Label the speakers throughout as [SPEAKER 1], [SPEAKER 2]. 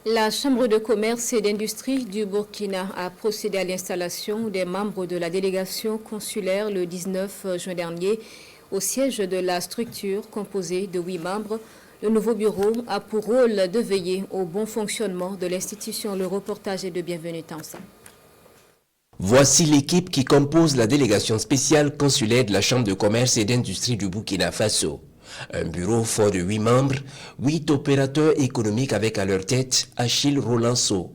[SPEAKER 1] La Chambre de commerce et d'industrie du Burkina a procédé à l'installation des membres de la délégation consulaire le 19 juin dernier au siège de la structure composée de 8 membres. Le nouveau bureau a pour rôle de veiller au bon fonctionnement de l'institution. Le reportage est de Bienvenue Tansa.
[SPEAKER 2] Voici l'équipe qui compose la délégation spéciale consulaire de la Chambre de commerce et d'industrie du Burkina Faso. Un bureau fort de 8 membres, 8 opérateurs économiques avec à leur tête Achille Rolanceau.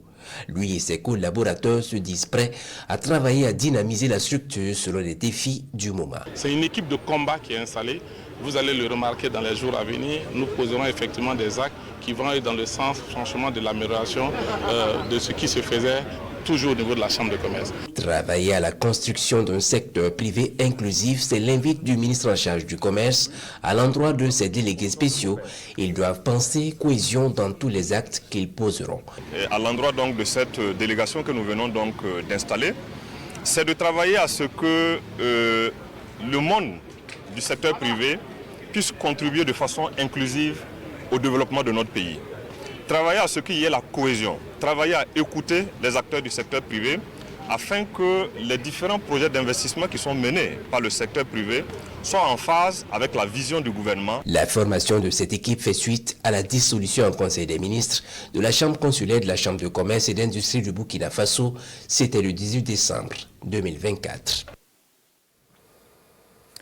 [SPEAKER 2] Lui et ses collaborateurs se disent prêts à travailler à dynamiser la structure selon les défis du moment.
[SPEAKER 3] C'est une équipe de combat qui est installée. Vous allez le remarquer dans les jours à venir. Nous poserons effectivement des actes qui vont aller dans le sens franchement de l'amélioration de ce qui se faisait toujours au niveau de la Chambre de commerce.
[SPEAKER 2] Travailler à la construction d'un secteur privé inclusif, c'est l'invite du ministre en charge du commerce à l'endroit de ses délégués spéciaux. Ils doivent penser cohésion dans tous les actes qu'ils poseront.
[SPEAKER 4] Et à l'endroit donc de cette délégation que nous venons donc d'installer, c'est de travailler à ce que le monde du secteur privé puisse contribuer de façon inclusive au développement de notre pays. Travailler à ce qu'il y ait la cohésion, travailler à écouter les acteurs du secteur privé afin que les différents projets d'investissement qui sont menés par le secteur privé soient en phase avec la vision du gouvernement.
[SPEAKER 2] La formation de cette équipe fait suite à la dissolution en Conseil des ministres de la Chambre consulaire de la Chambre de commerce et d'industrie du Burkina Faso. C'était le 18 décembre 2024.